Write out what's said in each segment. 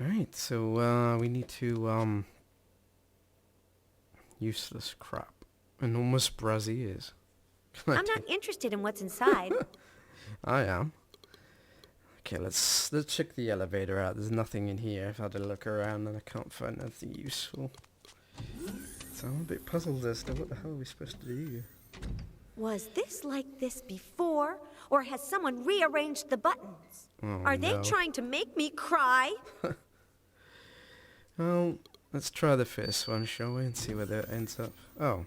Right, so we need to useless crap. Enormous braziers. I'm not interested in what's inside. I am. Okay, let's check the elevator out. There's nothing in here. I've had a look around and I can't find anything useful. So I'm a bit puzzled as to what the hell are we supposed to do. Was this like this before, or has someone rearranged the buttons? Oh, Are they no. trying to make me cry? Well, let's try the first one, shall we, and see whether it ends up... Oh.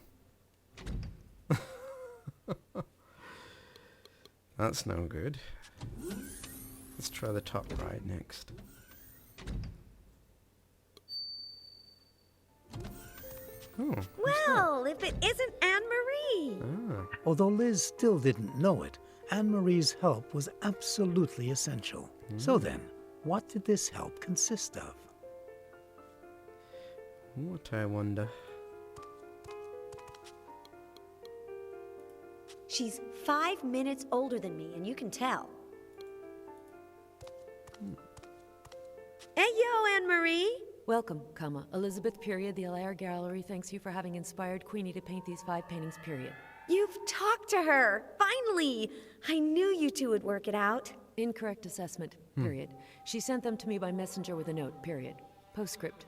That's no good. Let's try the top right next. Oh. Well, if it isn't Anne-Marie. Ah. Although Liz still didn't know it, Anne-Marie's help was absolutely essential. So then, what did this help consist of? What, I wonder? She's 5 minutes older than me, and you can tell. Hey, yo, Anne-Marie. Welcome, Elizabeth, period. The LAR Gallery thanks you for having inspired Queenie to paint these 5 paintings, period. You've talked to her. Finally. I knew you two would work it out. Incorrect assessment, period. She sent them to me by messenger with a note, period. Postscript, :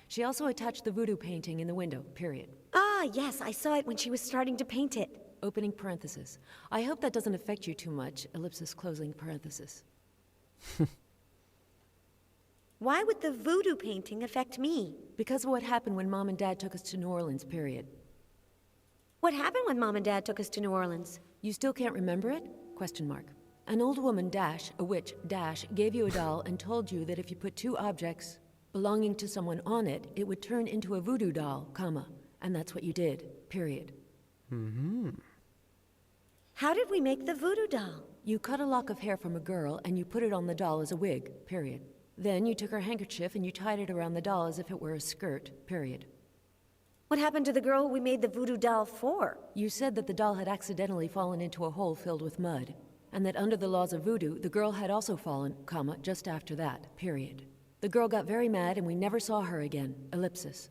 She also attached the voodoo painting in the window, period. Ah, yes, I saw it when she was starting to paint it. Opening parenthesis. I hope that doesn't affect you too much, ellipsis closing parenthesis. Why would the voodoo painting affect me? Because of what happened when Mom and Dad took us to New Orleans, period. What happened when Mom and Dad took us to New Orleans? You still can't remember it? Question mark. An old woman, dash, a witch, dash, gave you a doll and told you that if you put 2 objects belonging to someone on it, it would turn into a voodoo doll, and that's what you did, period. How did we make the voodoo doll? You cut a lock of hair from a girl and you put it on the doll as a wig, period. Then you took her handkerchief and you tied it around the doll as if it were a skirt, period. What happened to the girl we made the voodoo doll for? You said that the doll had accidentally fallen into a hole filled with mud, and that under the laws of voodoo, the girl had also fallen, just after that, period. The girl got very mad and we never saw her again, ellipsis.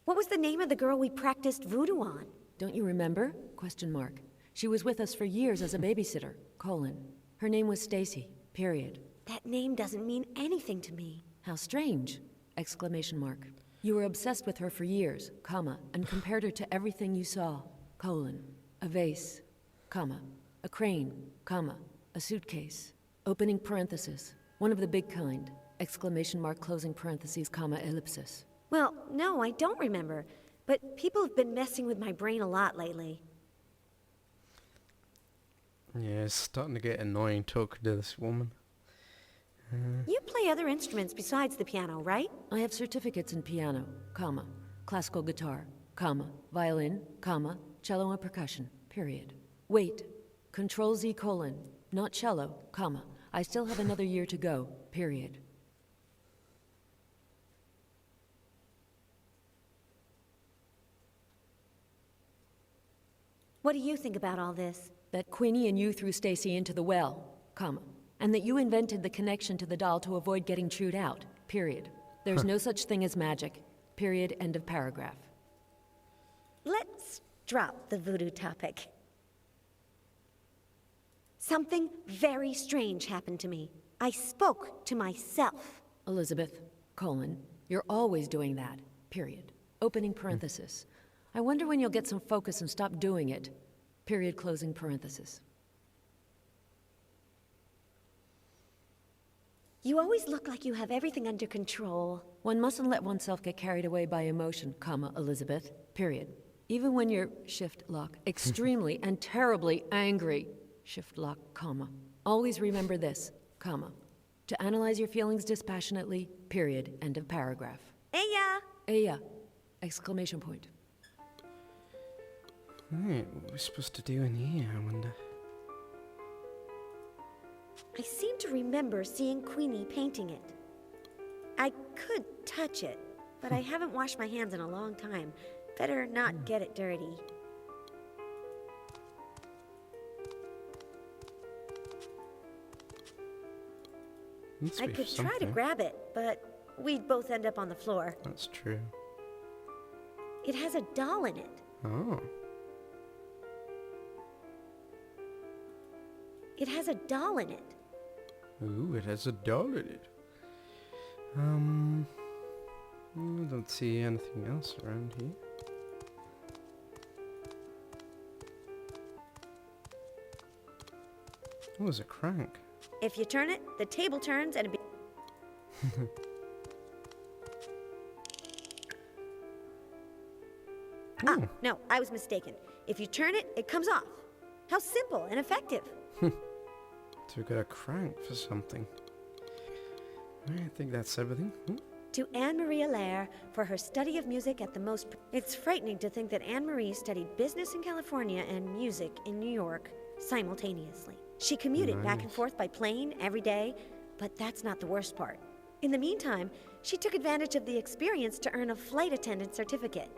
What was the name of the girl we practiced voodoo on? Don't you remember? Question mark. She was with us for years as a babysitter, : Her name was Stacy, period. That name doesn't mean anything to me. How strange! Exclamation mark. You were obsessed with her for years, and compared her to everything you saw, : A vase, a crane, a suitcase. Opening parenthesis. One of the big kind, exclamation mark, closing parentheses, ellipsis. Well, no, I don't remember. But people have been messing with my brain a lot lately. Yeah, it's starting to get annoying talking to this woman. You play other instruments besides the piano, right? I have certificates in piano, classical guitar, violin, cello and percussion, period. Wait, Control Z : not cello, I still have another year to go, period. What do you think about all this? That Queenie and you threw Stacy into the well, and that you invented the connection to the doll to avoid getting chewed out, period. There's no such thing as magic, period, end of paragraph. Let's drop the voodoo topic. Something very strange happened to me. I spoke to myself. Elizabeth, : You're always doing that, period. Opening parenthesis. I wonder when you'll get some focus and stop doing it, period, closing parenthesis. You always look like you have everything under control. One mustn't let oneself get carried away by emotion, Elizabeth, period. Even when you're, shift lock, extremely and terribly angry, shift lock, Always remember this, To analyze your feelings dispassionately, period, end of paragraph. Aya! Exclamation point. Right, what are we supposed to do in here, I wonder? I seem to remember seeing Queenie painting it. I could touch it, but I haven't washed my hands in a long time. Better not get it dirty. Must I be could try to something. grab it, but we'd both end up on the floor. That's true. It has a doll in it. Oh. It has a doll in it. Ooh, it has a doll in it. I don't see anything else around here. Oh, there's a crank. If you turn it, the table turns and it Ah, no, I was mistaken. If you turn it, it comes off. How simple and effective. So we got a crank for something. I think that's everything. To Anne-Marie A.L.C. for her study of music at the most... It's frightening to think that Anne-Marie studied business in California and music in New York simultaneously. She commuted back and forth by plane every day, but that's not the worst part. In the meantime, she took advantage of the experience to earn a flight attendant certificate.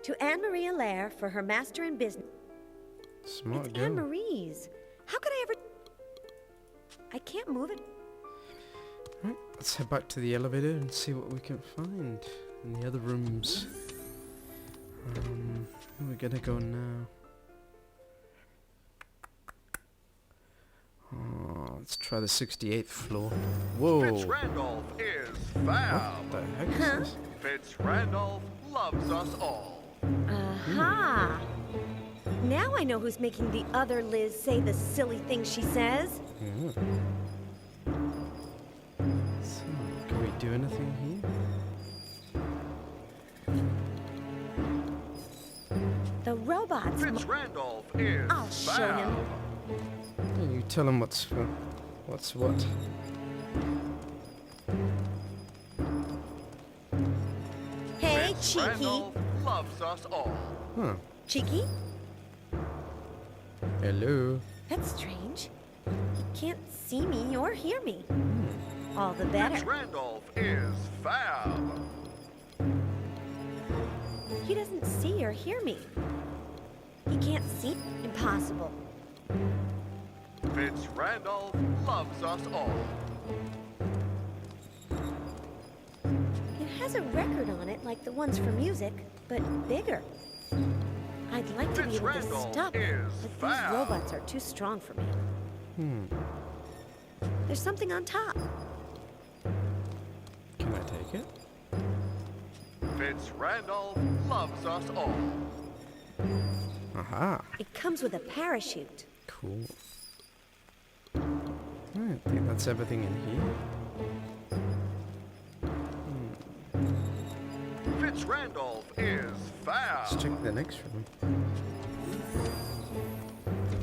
To Anne-Marie A.L.C. for her master in business... Smart It's girl. Anne-Marie's. How could I ever... I can't move it. Right, let's head back to the elevator and see what we can find in the other rooms. Where are we gonna go now? Oh, let's try the 68th floor. Whoa! Fitz-Randolph is fab. What the heck is this? Fitz-Randolph loves us all. Aha! Now I know who's making the other Liz say the silly things she says. Yeah. So, can we do anything here? The robots... Fitz-Randolph is I'll show fab. him. Yeah, you tell him what's what. Hey, Cheeky. Fitz-Randolph loves us all. Huh. Cheeky? Hello. That's strange. He can't see me or hear me. All the better. Fitz-Randolph is fab. He doesn't see or hear me. He can't see. Impossible. Fitz-Randolph loves us all. It has a record on it like the ones for music, but bigger. I'd like to be able to Fitz-Randolph stop it, is but these fab. robots are too strong for me. There's something on top. Can I take it? Fitz-Randolph loves us all. Aha. It comes with a parachute. Cool. I think that's everything in here. Fitz-Randolph is fab. Let's check the next room.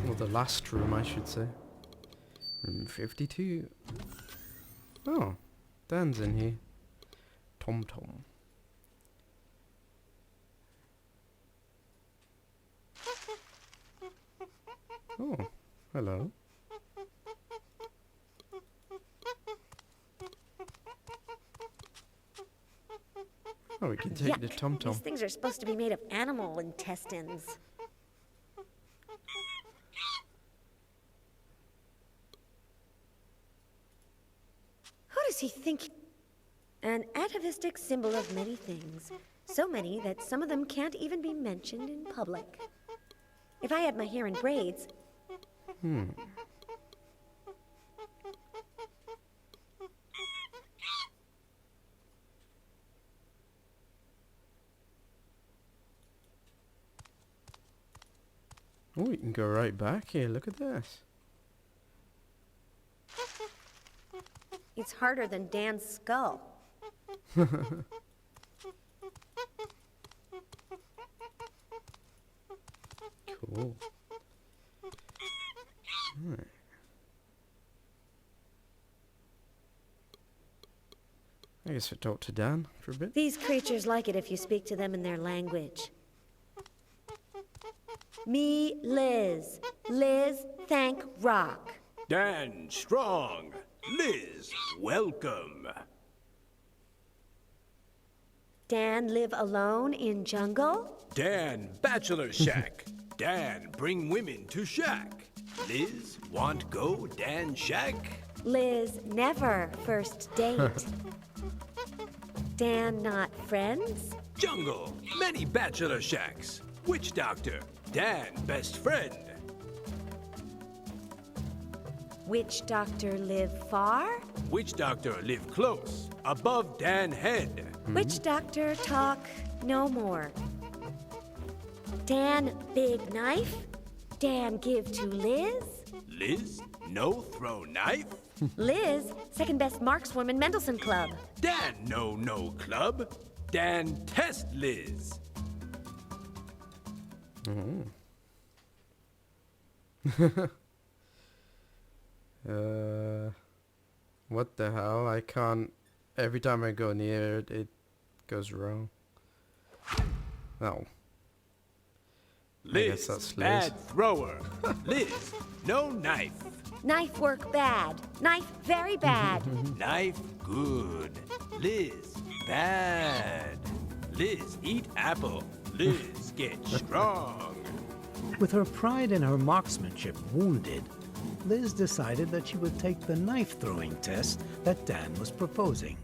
Or the last room, I should say. Room 52. Oh, Dan's in here. Tom Tom. Oh, hello. Oh, we can take the Yuck. Tom Tom. These things are supposed to be made of animal intestines. Who does he think? An atavistic symbol of many things. So many that some of them can't even be mentioned in public. If I had my hair in braids... Oh, we can go right back here. Look at this. It's harder than Dan's skull. Cool. Right. I guess I talk to Dan for a bit. These creatures like it if you speak to them in their language. Me, Liz. Liz, thank rock. Dan Strong. Liz, welcome. Dan live alone in jungle? Dan Bachelor Shack. Dan bring women to shack. Liz, want go Dan shack? Liz, never first date. Dan, not friends? Jungle, many bachelor shacks. Witch doctor, Dan best friend. Witch doctor live far? Witch doctor live close, above Dan head. Witch doctor talk no more. Dan big knife? Dan give to Liz? Liz, no throw knife. Liz, second best markswoman Mendelssohn Club. Dan no club. Dan test Liz. What the hell? I can't. Every time I go near it, it goes wrong. Oh. I guess Liz, that's bad Liz. thrower. Liz, no knife. Knife work bad. Knife very bad. Knife good. Liz, bad. Liz, eat apple. Liz, get strong. With her pride in her marksmanship wounded, Liz decided that she would take the knife-throwing test that Dan was proposing.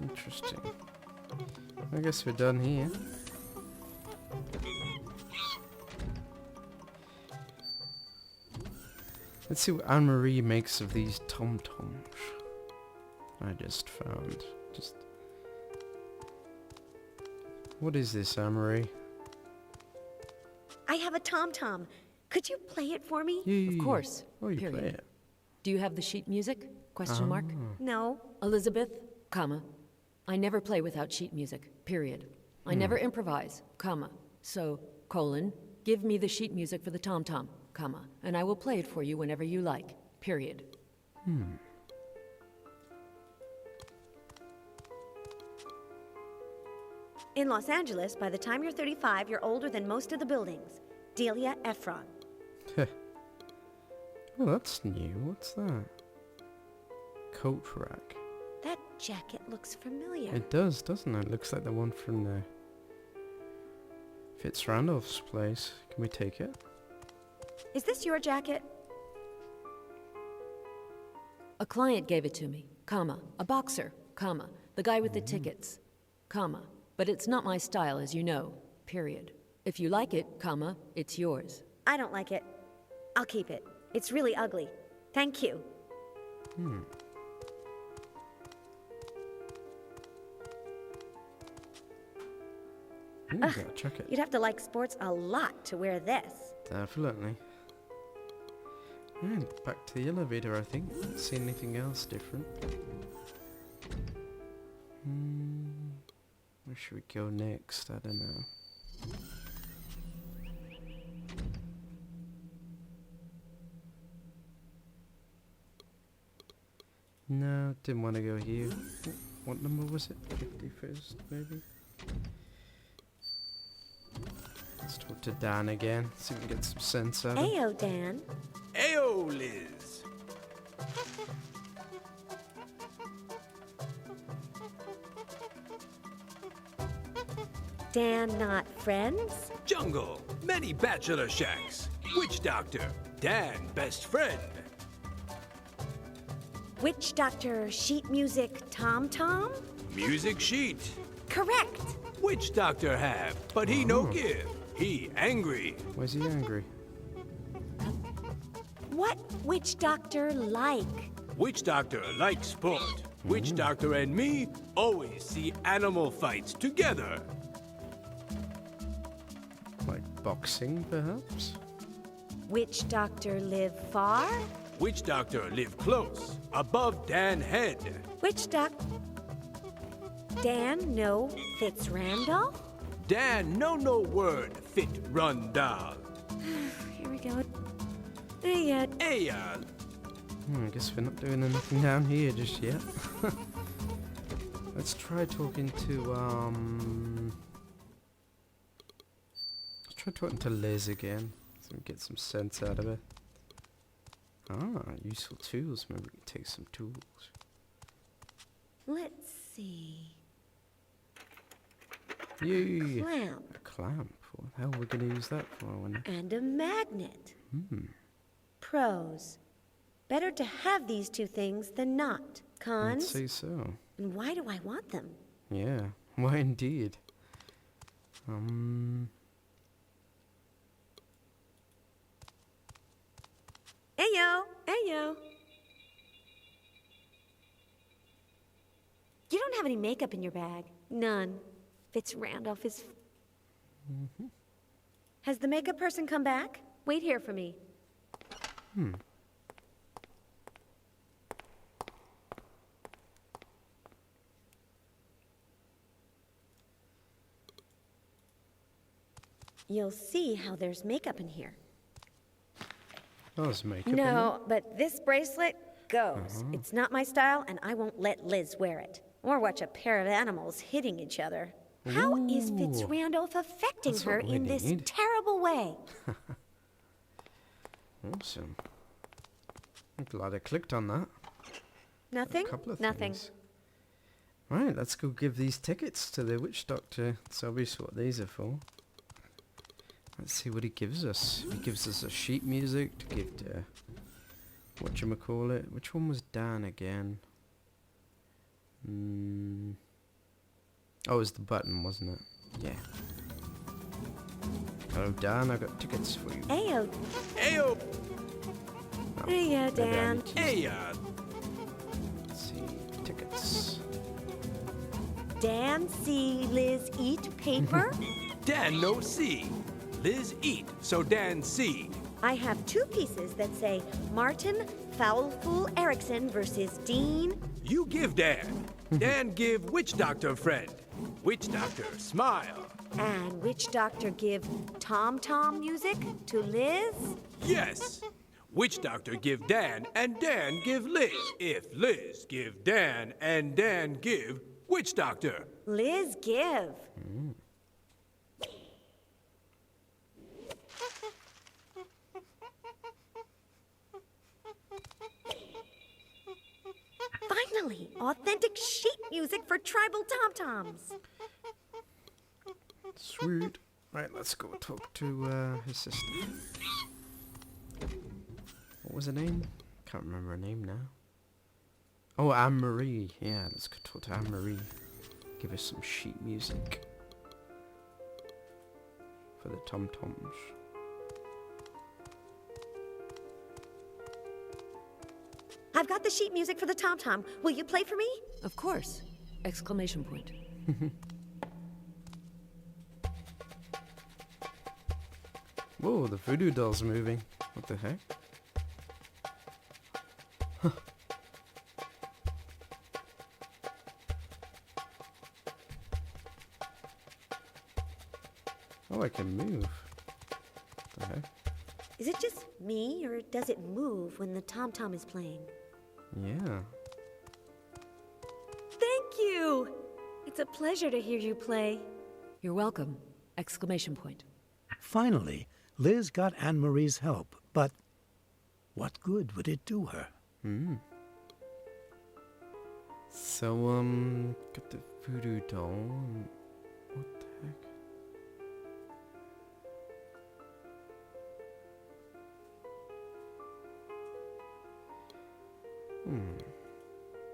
Interesting. I guess we're done here. Let's see what Anne-Marie makes of these tom-toms. I just found. What is this, Anne-Marie? I have a tom-tom. Could you play it for me? Of course. Oh, you Period. play it. Do you have the sheet music? Question mark. No. Elizabeth, comma. I never play without sheet music. Period. I never improvise, comma. So, colon, give me the sheet music for the tom-tom, comma, and I will play it for you whenever you like. Period. In Los Angeles, by the time you're 35, you're older than most of the buildings. Delia Ephron. Oh, that's new. What's that? Coat rack. That jacket looks familiar. It does, doesn't it? Looks like the one from the Fitzrandolph's place. Can we take it? Is this your jacket? A client gave it to me, comma. A boxer, comma. The guy with the tickets, comma. But it's not my style, as you know. Period. If you like it, comma, it's yours. I don't like it. I'll keep it. It's really ugly. Thank you. Ooh, gotta check it. You'd have to like sports a lot to wear this. Definitely. And back to the elevator, I think. Don't see anything else different. Where should we go next? I don't know. No, didn't want to go here. What number was it? 51st, maybe? Let's talk to Dan again. See if we can get some sense out of him. Ayo, Dan. Ayo, Liz. Dan, not friends? Jungle, many bachelor shacks. Witch doctor, Dan best friend. Witch doctor, sheet music, tom-tom? Music sheet. Correct. Witch doctor have, but he no give. He angry. Why's he angry? What witch doctor like? Witch doctor like sport. Witch doctor and me always see animal fights together. Like boxing, perhaps? Witch doctor live far? Witch doctor live close, above Dan head. Witch doc... Dan no Fitzrandolph? Dan no word fit run down. Here we go. Yeah. A.L.C. I guess we're not doing anything down here just yet. Let's try talking to, let's try talking to Liz again. So we can get some sense out of it. Ah, useful tools. Maybe we can take some tools. Let's see. Yay! clamp, A clamp. What the hell are we going to use that for, I wonder? and a magnet. Pros. Better to have these two things than not. I'd Cons. say so. And why do I want them? Yeah, why indeed? Ayo! Ayo! You don't have any makeup in your bag. None. Fitz Randolph is... Has the makeup person come back? Wait here for me. You'll see how there's makeup in here. There's makeup in No, but this bracelet goes. It's not my style, and I won't let Liz wear it. Or watch a pair of animals hitting each other. How is Fitz Ooh. Randolph affecting That's her what we in this need. terrible way? Awesome. I'm glad I clicked on that. Nothing? A couple of Nothing. things. Right, let's go give these tickets to the witch doctor. It's obvious what these are for. Let's see what he gives us. He gives us a sheet music to give to whatchamacallit. Which one was Dan again? Oh, it was the button, wasn't it? Yeah. Hello, Dan. I got tickets for you. Ayo. Ayo! Oh, Ayo, maybe I Dan. need to use- Hey, Let's see. Tickets. Dan see Liz eat paper? Dan no see. Liz eat, so Dan see. I have two pieces that say Martin Foulfool Erickson versus Dean. You give Dan. Dan give witch doctor friend. Witch doctor smile. And Witch Doctor give tom-tom music to Liz? Yes. Witch doctor give Dan and Dan give Liz. If Liz give Dan and Dan give witch doctor. Liz give. Finally, authentic sheet music for tribal tom-toms. Sweet. Right, let's go talk to his sister. What was her name? Can't remember her name now. Oh, Anne-Marie. Yeah, let's go talk to Anne-Marie. Give us some sheet music. For the tom-toms. I've got the sheet music for the tom-tom. Will you play for me? Of course! Exclamation point. Whoa, the voodoo doll's moving. What the heck? Huh. Oh, I can move. What the heck? Is it just me, or does it move when the tom-tom is playing? Yeah. Thank you! It's a pleasure to hear you play. You're welcome! Exclamation point. Finally, Liz got Anne-Marie's help, but what good would it do her? So, got the voodoo doll. What the heck?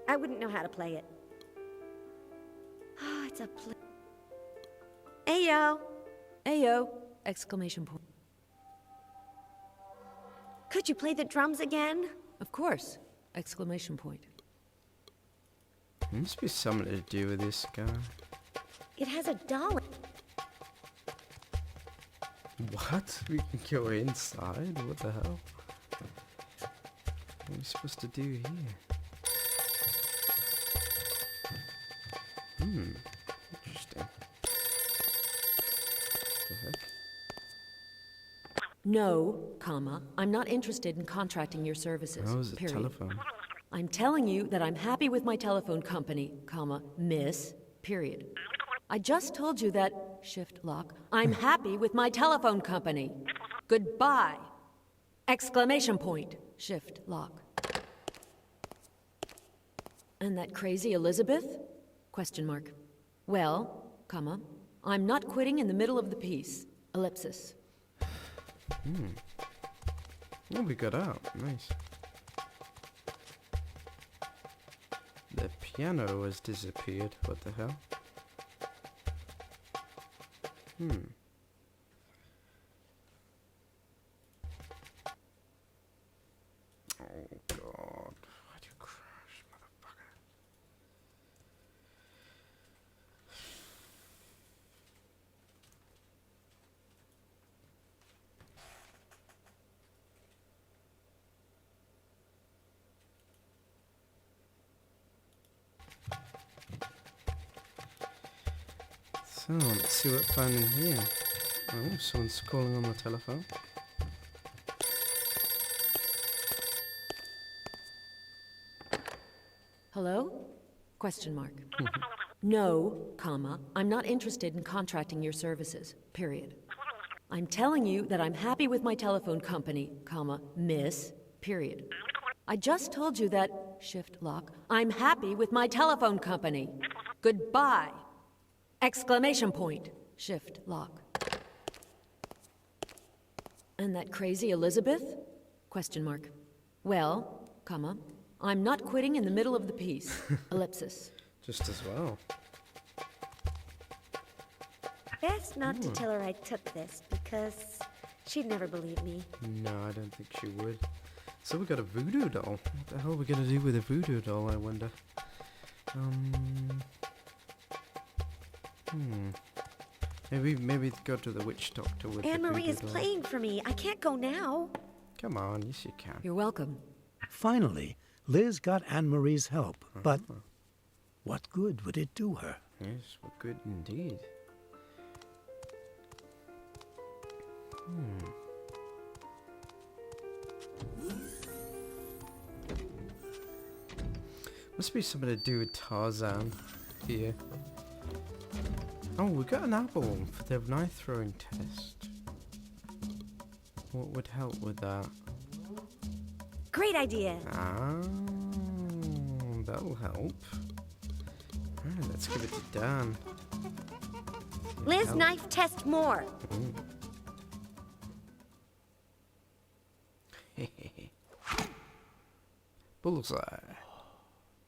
I wouldn't know how to play it. Oh, it's a Ayo! Ayo! Exclamation point. Could you play the drums again? Of course! Exclamation point. There must be something to do with this guy. It has a doll. What? We can go inside? What the hell? What are we supposed to do here? Interesting. What the heck? No, comma, I'm not interested in contracting your services. Oh, is it period. telephone? I'm telling you that I'm happy with my telephone company, comma, miss, period. I just told you that, shift lock, I'm happy with my telephone company. Goodbye! Exclamation point, shift lock. And that crazy Elizabeth? Question mark. Well, comma, I'm not quitting in the middle of the piece. Ellipsis. Oh, we got out. Nice. The piano has disappeared. What the hell? Oh god. Why'd you crash, motherfucker? So, let's see what I found in here. Oh, someone's calling on the telephone. Hello? Question mark. No, comma, I'm not interested in contracting your services, period. I'm telling you that I'm happy with my telephone company, comma, miss, period. I just told you that, shift lock, I'm happy with my telephone company. Goodbye! Exclamation point, shift lock. And that crazy Elizabeth? Question mark. Well, comma, I'm not quitting in the middle of the piece, ellipsis. Just as well. Best not to tell her I took this, because she'd never believe me. No, I don't think she would. So we got a voodoo doll. What the hell are we gonna do with a voodoo doll, I wonder? Maybe go to the witch doctor with Anne-Marie the is voodoo doll. playing for me. I can't go now. Come on, yes you can. You're welcome. Finally, Liz got Anne-Marie's help, but what good would it do her? Yes, well, good indeed. Must be something to do with Tarzan here. Oh, we got an apple for the knife throwing test. What would help with that? Great idea. Ah, that'll help. Alright, let's give it to Dan. Liz, Help. knife test more. Bullseye.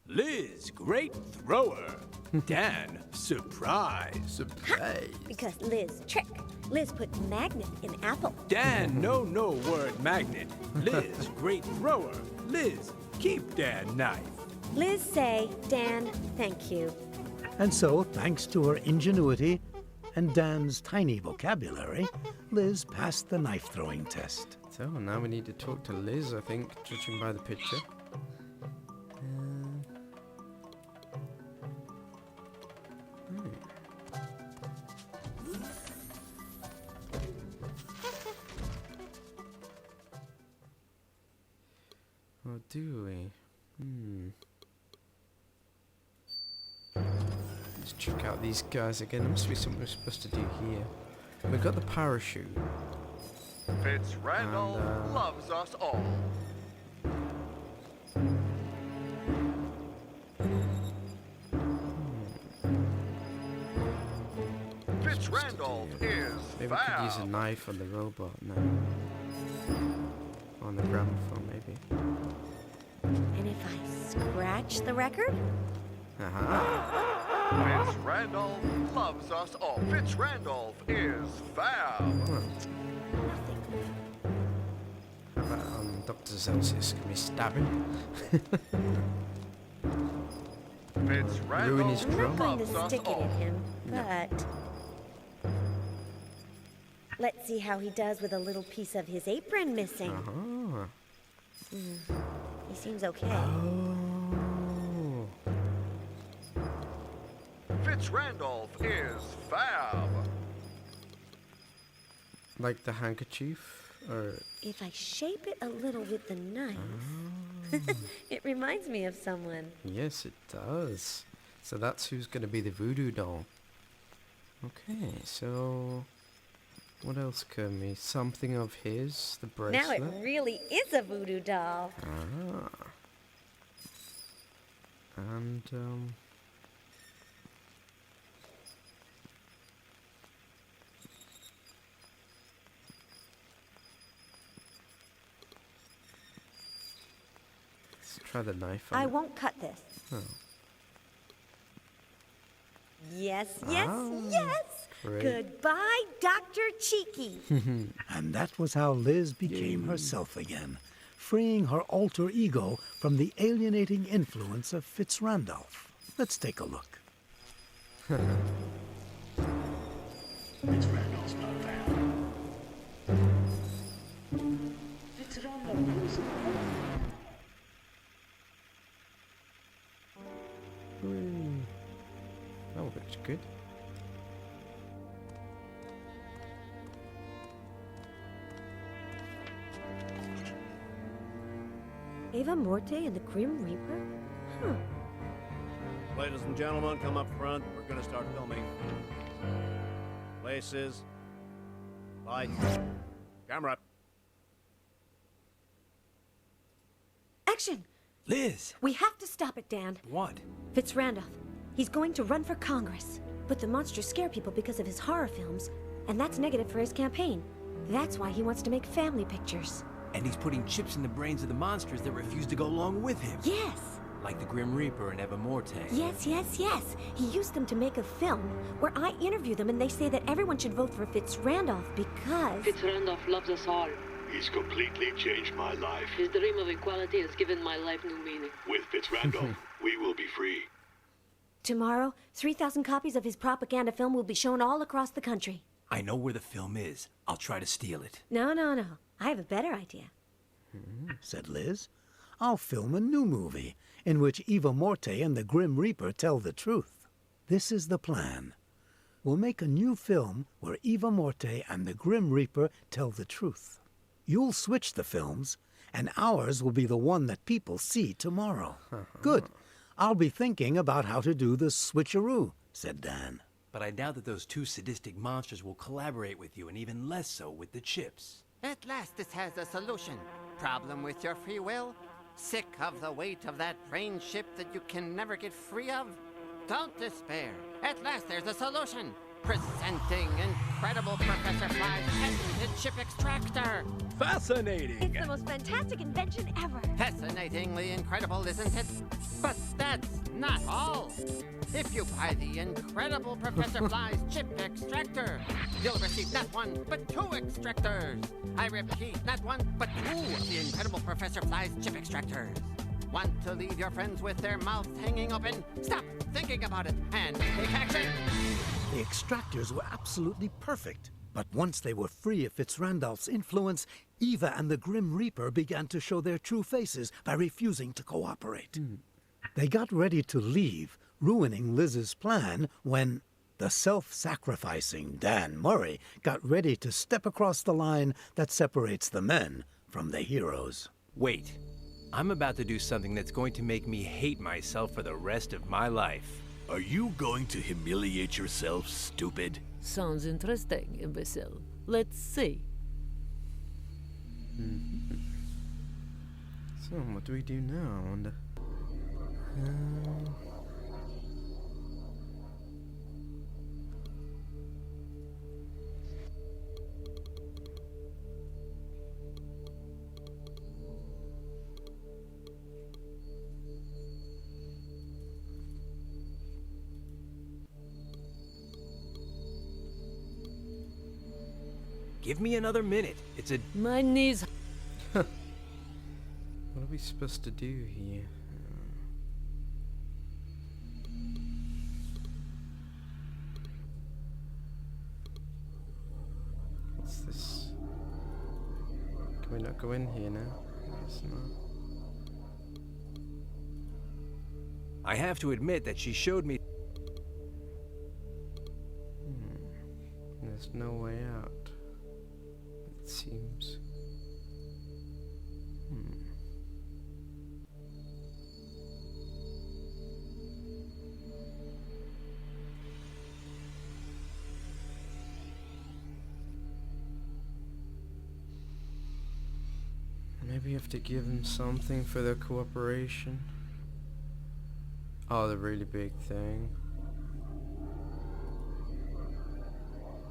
Liz, great thrower. Dan, surprise. Surprise. Because Liz, trick. Liz put magnet in apple. Dan, no word magnet. Liz, great thrower. Liz, keep Dan knife. Liz say, Dan, thank you. And so, thanks to her ingenuity and Dan's tiny vocabulary, Liz passed the knife-throwing test. So now we need to talk to Liz, I think, judging by the picture. Or do we? Let's check out these guys again. There must be something we're supposed to do here. We've got the parachute. Fitz Randolph And, loves us all. Fitz Randolph is Maybe we could use a foul. knife on the robot now. On the gramophone, maybe. And if I scratch the record? Aha! Fitz Randolph loves us all. Fitz Randolph is foul. Nothing. How about on Dr. Celsius? Can we stab him? Fitz Ruin his Randolph I'm drum? not going loves to us stick it all. in him, but... Let's see how he does with a little piece of his apron missing. Uh-huh. He seems okay. Oh. Fitz Randolph is foul. Like the handkerchief? Or... If I shape it a little with the knife, it reminds me of someone. Yes, it does. So that's who's going to be the voodoo doll. Okay, so... What else can we... Something of his? The bracelet? Now it really is a voodoo doll. Ah. And, Try the knife on I it. won't cut this. Oh. Yes, yes, Ah, yes! great. Goodbye, Dr. Cheeky. And that was how Liz became herself again, freeing her alter ego from the alienating influence of Fitzrandolph. Let's take a look. Fitzrandolph's not found. Fitzrandolph was That looks good. Ava Morte and the Grim Reaper? Huh. Ladies and gentlemen, come up front. We're gonna start filming. Places. Lights. Camera. Action! Liz! We have to stop it, Dan. What? Fitzrandolph. He's going to run for Congress. But the monsters scare people because of his horror films, and that's negative for his campaign. That's why he wants to make family pictures. And he's putting chips in the brains of the monsters that refuse to go along with him. Yes! Like the Grim Reaper and Eva Morte. Yes, yes, yes. He used them to make a film where I interview them and they say that everyone should vote for Fitzrandolph because... Fitzrandolph loves us all. He's completely changed my life. His dream of equality has given my life new meaning. With Fitzrandolph, we will be free. Tomorrow, 3,000 copies of his propaganda film will be shown all across the country. I know where the film is. I'll try to steal it. No, no, no. I have a better idea. Said Liz. I'll film a new movie in which Eva Morte and the Grim Reaper tell the truth. This is the plan. We'll make a new film where Eva Morte and the Grim Reaper tell the truth. You'll switch the films, and ours will be the one that people see tomorrow. Good. I'll be thinking about how to do the switcheroo, said Dan. But I doubt that those two sadistic monsters will collaborate with you, and even less so with the chips. At last this has a solution. Problem with your free will? Sick of the weight of that brain ship that you can never get free of? Don't despair. At last there's a solution. Presenting incredible Professor Fly's patented chip extractor. Fascinating! It's the most fantastic invention ever. Fascinatingly incredible, isn't it? But that's not all. If you buy the incredible Professor Fly's chip extractor, you'll receive not one, but two extractors. I repeat, not one, but two of the incredible Professor Fly's chip extractors. Want to leave your friends with their mouths hanging open? Stop thinking about it and take action. The extractors were absolutely perfect. But once they were free of Fitzrandolph's influence, Eva and the Grim Reaper began to show their true faces by refusing to cooperate. They got ready to leave, ruining Liz's plan, when the self-sacrificing Dan Murray got ready to step across the line that separates the men from the heroes. Wait. I'm about to do something that's going to make me hate myself for the rest of my life. Are you going to humiliate yourself, stupid? Sounds interesting, imbecile. Let's see. So, what do we do now, I wonder? Give me another minute. It's a... My knees. What are we supposed to do here? What's this? Can we not go in here now? Yes, no. I have to admit that she showed me... There's no way out. It seems. Maybe you have to give them something for their cooperation. Oh, the really big thing.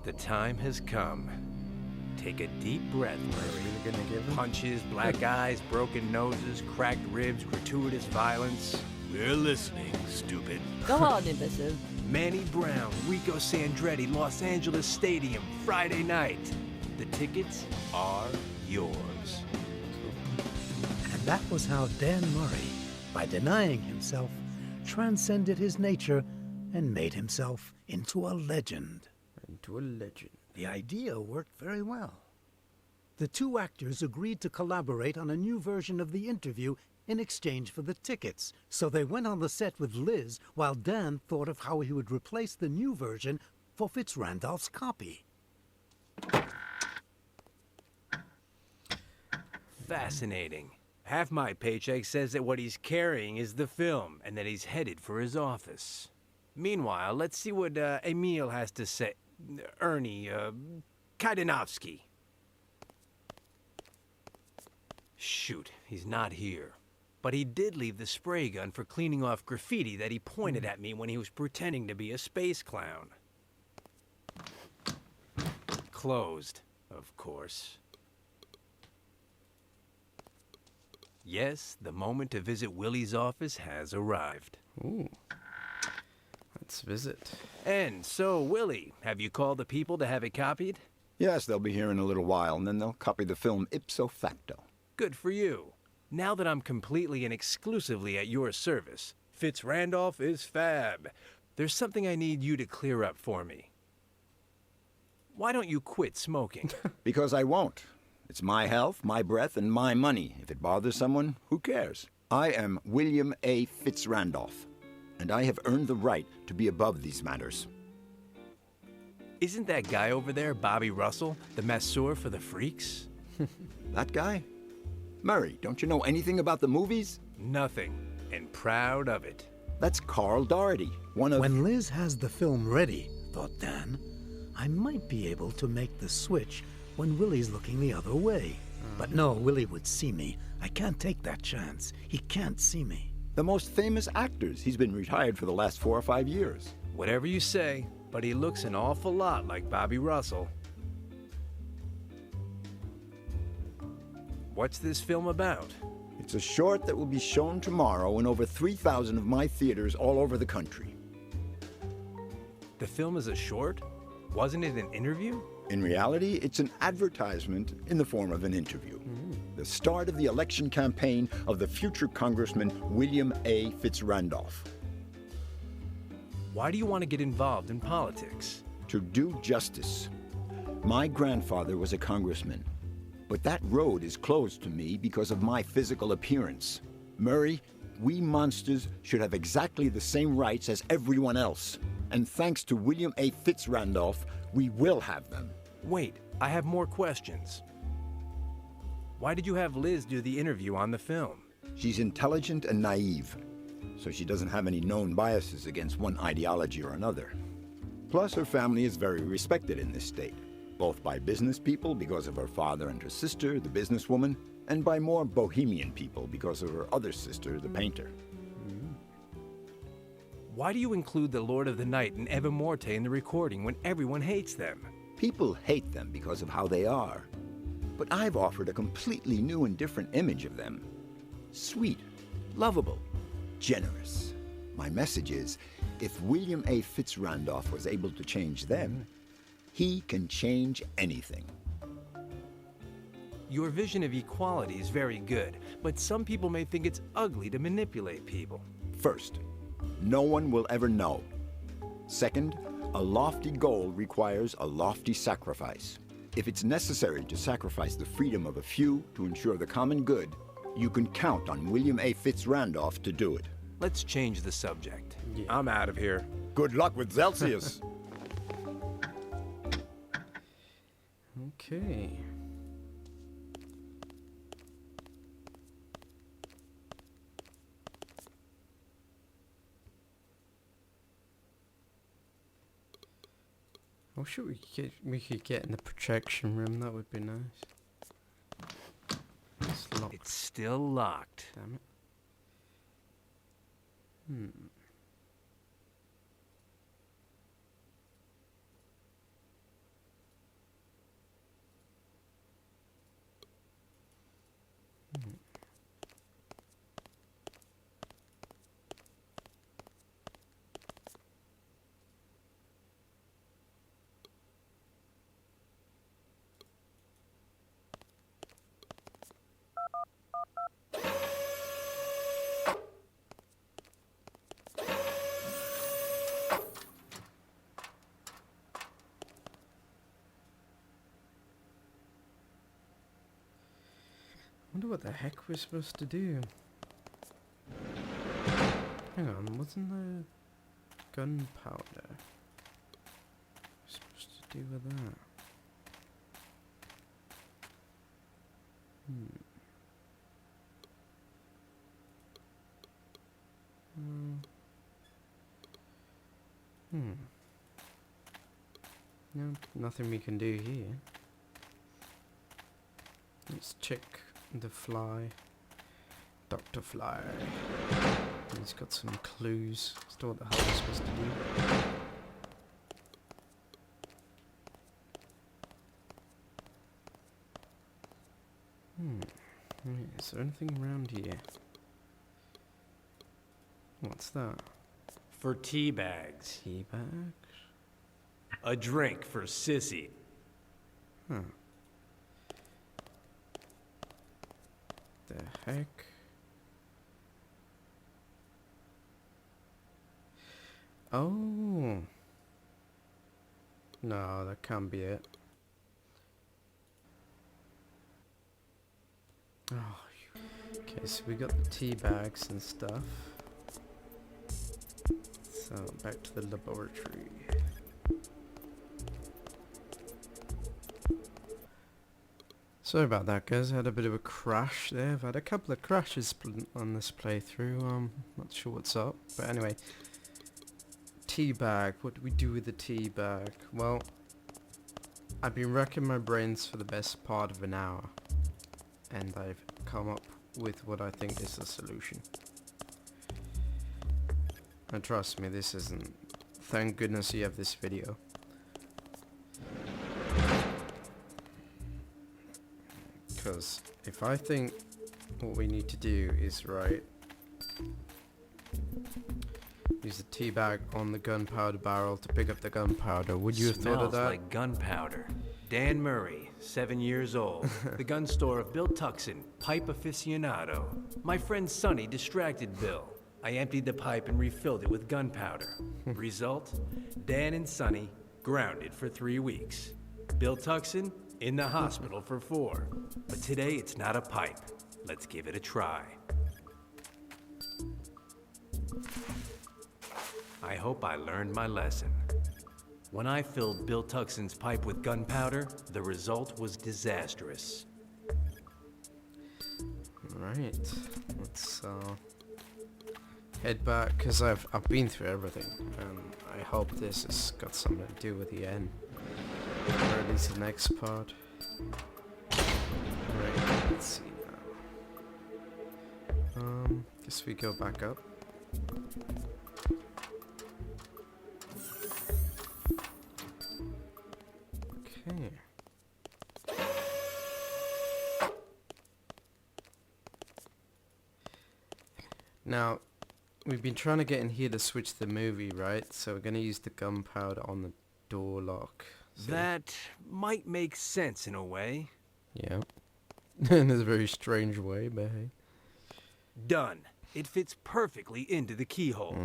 The time has come. Take a deep breath, Murray. You're gonna give him? Punches, black eyes, broken noses, cracked ribs, gratuitous violence. We're listening, stupid. Go on, imbecile. Manny Brown, Rico Sandretti, Los Angeles Stadium, Friday night. The tickets are yours. And that was how Dan Murray, by denying himself, transcended his nature and made himself into a legend. Into a legend. The idea worked very well. The two actors agreed to collaborate on a new version of the interview in exchange for the tickets, so they went on the set with Liz while Dan thought of how he would replace the new version for Fitzrandolph's copy. Fascinating. Half my paycheck says that what he's carrying is the film and that he's headed for his office. Meanwhile, let's see what Emil has to say. Ernie, Kaidanovsky. Shoot, he's not here. But he did leave the spray gun for cleaning off graffiti that he pointed at me when he was pretending to be a space clown. Closed, of course. Yes, the moment to visit Willie's office has arrived. Ooh. Let's visit. And so, Willie, have you called the people to have it copied? Yes, they'll be here in a little while, and then they'll copy the film ipso facto. Good for you. Now that I'm completely and exclusively at your service, Fitzrandolph is fab. There's something I need you to clear up for me. Why don't you quit smoking? Because I won't. It's my health, my breath, and my money. If it bothers someone, who cares? I am William A. Fitzrandolph, and I have earned the right to be above these matters. Isn't that guy over there Bobby Russell, the masseur for the freaks? That guy? Murray, don't you know anything about the movies? Nothing, and proud of it. That's Carl Doherty, one of... When Liz has the film ready, thought Dan, I might be able to make the switch when Willie's looking the other way. But no, Willie would see me. I can't take that chance. He can't see me. The most famous actors. He's been retired for the last 4 or 5 years. Whatever you say, but he looks an awful lot like Bobby Russell. What's this film about? It's a short that will be shown tomorrow in over 3,000 of my theaters all over the country. The film is a short? Wasn't it an interview? In reality, it's an advertisement in the form of an interview. The start of the election campaign of the future Congressman William A. Fitzrandolph. Why do you want to get involved in politics? To do justice. My grandfather was a congressman, but that road is closed to me because of my physical appearance. Murray, we monsters should have exactly the same rights as everyone else. And thanks to William A. Fitzrandolph, we will have them. Wait, I have more questions. Why did you have Liz do the interview on the film? She's intelligent and naive, so she doesn't have any known biases against one ideology or another. Plus, her family is very respected in this state, both by business people because of her father and her sister, the businesswoman, and by more bohemian people because of her other sister, the painter. Why do you include the Lord of the Night and Eva Morte in the recording when everyone hates them? People hate them because of how they are. But I've offered a completely new and different image of them. Sweet, lovable, generous. My message is, if William A. Fitzrandolph was able to change them, he can change anything. Your vision of equality is very good, but some people may think it's ugly to manipulate people. First, no one will ever know. Second, a lofty goal requires a lofty sacrifice. If it's necessary to sacrifice the freedom of a few to ensure the common good, you can count on William A. Fitzrandolph to do it. Let's change the subject. Yeah. I'm out of here. Good luck with Celsius. Okay. I wish we could get in the projection room. That would be nice. It's locked. It's still locked. Damn it. Wonder what the heck we're supposed to do. Hang on, wasn't there gunpowder? Supposed to do with that? No, nothing we can do here. Let's check the fly. Dr. Fly. He's got some clues as to what the hell we're supposed to do. Wait, is there anything around here? What's that? For tea bags. Tea bags? A drink for Sissy. Huh. The heck? Oh. No, that can't be it. Oh. Okay, so we got the tea bags and stuff. So back to the laboratory. Sorry about that, guys. I had a bit of a crash there. I've had a couple of crashes on this playthrough. Not sure what's up, but anyway. Tea bag. What do we do with the tea bag? Well, I've been racking my brains for the best part of an hour, and I've come up with what I think is the solution. And trust me, this isn't. Thank goodness you have this video. Because if I think what we need to do is right, use the tea bag on the gunpowder barrel to pick up the gunpowder. Would you have thought of that? Smells like gunpowder. Dan Murray, 7 years old. The gun store of Bill Tuxon, pipe aficionado. My friend Sonny distracted Bill. I emptied the pipe and refilled it with gunpowder. Result? Dan and Sonny grounded for 3 weeks. Bill Tuxon in the hospital for 4. But today it's not a pipe. Let's give it a try. I hope I learned my lesson. When I filled Bill Tuxon's pipe with gunpowder, the result was disastrous. Right, let's head back, because I've been through everything, and I hope this has got something to do with the end, or at least the next part. Right, let's see now. Guess we go back up. Okay. Now, we've been trying to get in here to switch the movie, right? So we're going to use the gunpowder on the door lock. So That might make sense in a way. yeah. In a very strange way, but hey. Done. It fits perfectly into the keyhole.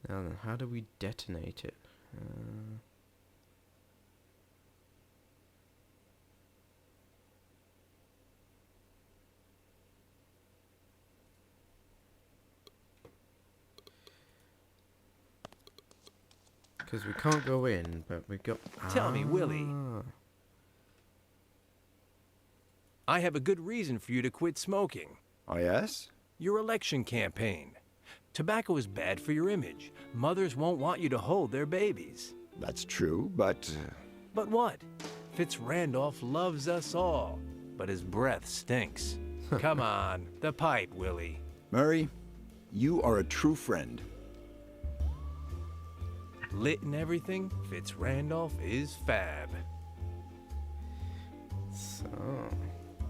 Now then, how do we detonate it? Because we can't go in, but we got... Tell me, Willie. I have a good reason for you to quit smoking. Oh, yes? Your election campaign. Tobacco is bad for your image. Mothers won't want you to hold their babies. That's true, but... But what? Fitz Randolph loves us all, but his breath stinks. Come on, the pipe, Willie. Murray, you are a true friend. Lit and everything, Fitz Randolph is fab. So...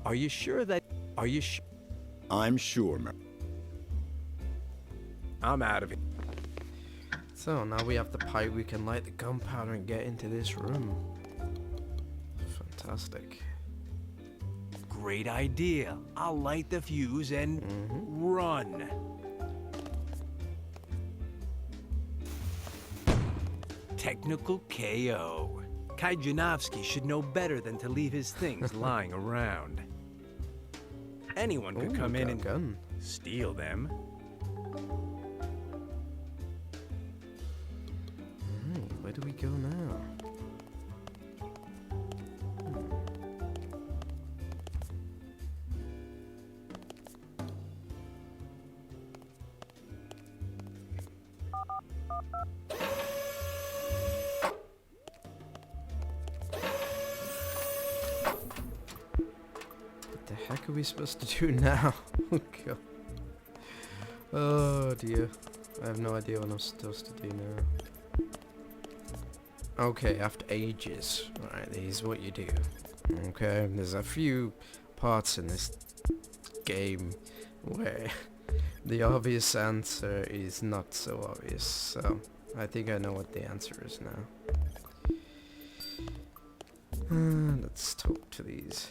Are you sure that... I'm sure, Murray. I'm out of it. So now we have the pipe, we can light the gunpowder and get into this room. Fantastic. Great idea. I'll light the fuse and run. Technical KO. Kai Janowski should know better than to leave his things lying around. Anyone could Ooh, come in got a and gun. steal them. Right, where do we go now? What the heck are we supposed to do now? Oh god. Oh dear. I have no idea what I'm supposed to do now. Okay, after ages. Alright, this is what you do. Okay, there's a few parts in this game where the obvious answer is not so obvious, so I think I know what the answer is now. Let's talk to these.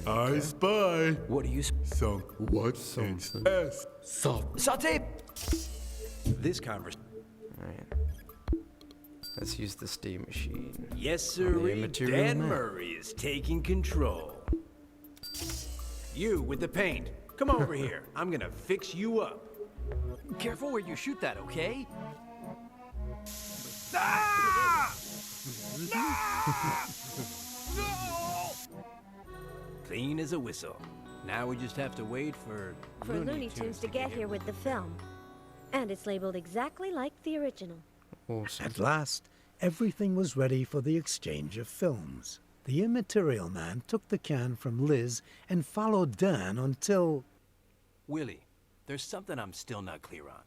I spy. What are you? Some what? Something. S. Saute! This conversation. Alright. Let's use the steam machine. Yes, On the sir. immaterial Dan man. Murray is taking control. You with the paint. Come over here. I'm gonna fix you up. Careful where you shoot that, okay? Ah! Ah! Clean as a whistle. Now we just have to wait for Looney Tunes to get here with the film. And it's labeled exactly like the original. Awesome. At last, everything was ready for the exchange of films. The Immaterial Man took the can from Liz and followed Dan until... Willie, there's something I'm still not clear on.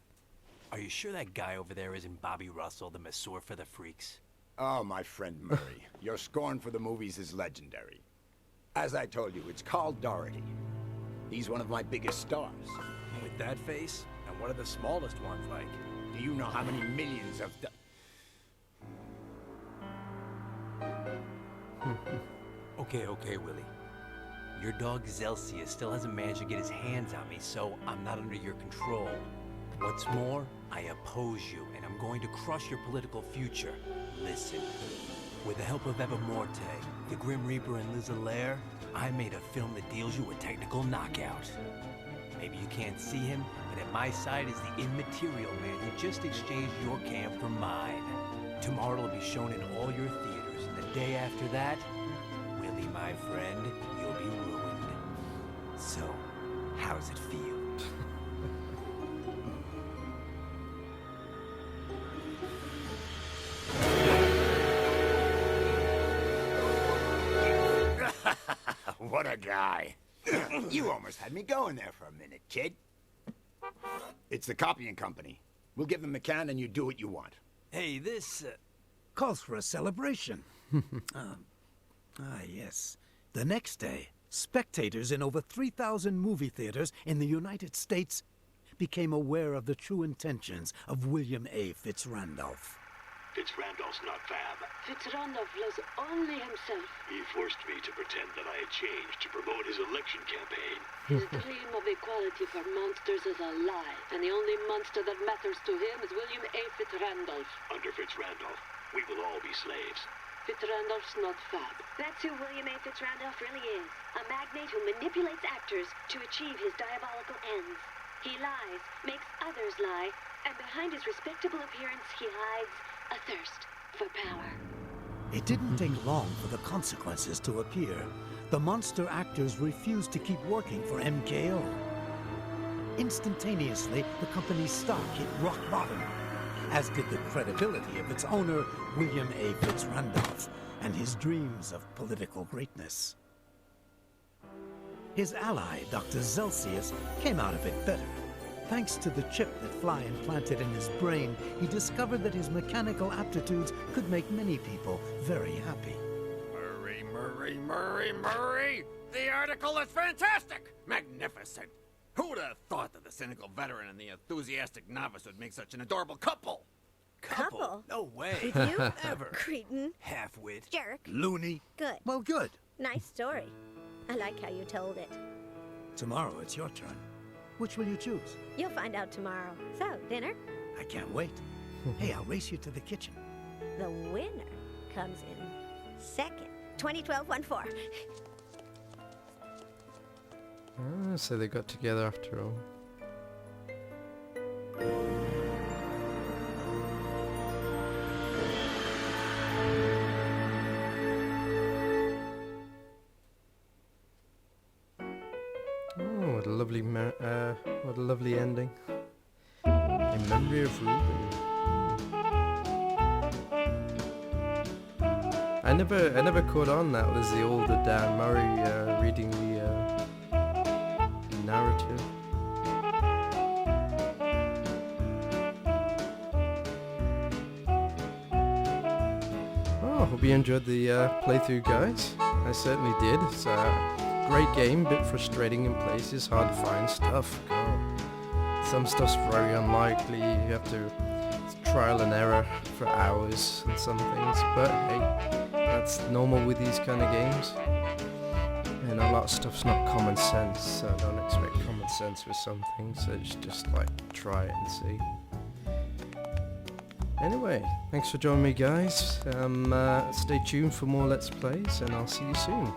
Are you sure that guy over there isn't Bobby Russell, the masseur for the freaks? Oh, my friend Murray, your scorn for the movies is legendary. As I told you, it's Carl Doherty. He's one of my biggest stars. With that face? And what are the smallest ones like? Do you know how many millions of... Okay, Willie. Your dog A.L.C still hasn't managed to get his hands on me, so I'm not under your control. What's more, I oppose you, and I'm going to crush your political future. Listen. With the help of Eva Morte, the Grim Reaper, and Liz Alaire, I made a film that deals you a technical knockout. Maybe you can't see him, but at my side is the Immaterial Man who just exchanged your cam for mine. Tomorrow it'll be shown in all your theaters, and the day after that, Willie, my friend, you'll be ruined. So, how's it feel? What a guy. You almost had me going there for a minute, kid. It's the copying company. We'll give them a can and you do what you want. Hey, this... calls for a celebration. Yes. The next day, spectators in over 3,000 movie theaters in the United States became aware of the true intentions of William A. Fitzrandolph. Fitzrandolph's not Fab. Fitzrandolph loves only himself. He forced me to pretend that I had changed to promote his election campaign. His dream of equality for monsters is a lie, and the only monster that matters to him is William A. Fitzrandolph. Under Fitzrandolph, we will all be slaves. Fitzrandolph's not Fab. That's who William A. Fitzrandolph really is. A magnate who manipulates actors to achieve his diabolical ends. He lies, makes others lie, and behind his respectable appearance he hides a thirst for power. It didn't take long for the consequences to appear. The monster actors refused to keep working for MKO. Instantaneously, the company's stock hit rock bottom, as did the credibility of its owner, William A. Fitzrandolph, and his dreams of political greatness. His ally, Dr. Zelsius, came out of it better. Thanks to the chip that Fly implanted in his brain, he discovered that his mechanical aptitudes could make many people very happy. Murray! The article is fantastic! Magnificent! Who'd have thought that the cynical veteran and the enthusiastic novice would make such an adorable couple? Couple? No way. With you? Ever. Cretin. Half-wit. Jerk. Loony. Good. Well, good. Nice story. I like how you told it. Tomorrow it's your turn. Which will you choose? You'll find out tomorrow. So, dinner? I can't wait. Hey, I'll race you to the kitchen. The winner comes in 2nd, 2012-1-4. Ah, so they got together after all. Oh, what a lovely, what a lovely ending. In memory of Ruby. I never caught on that was the older Dan Murray reading the narrative. Oh, hope you enjoyed the playthrough, guys. I certainly did. It's a great game, bit frustrating in places, hard to find stuff. God. Some stuff's very unlikely, you have to trial and error for hours and some things, but hey, that's normal with these kind of games. And a lot of stuff's not common sense, so don't expect common sense with some things, so it's just like try it and see. Anyway, thanks for joining me, guys. Stay tuned for more Let's Plays, and I'll see you soon.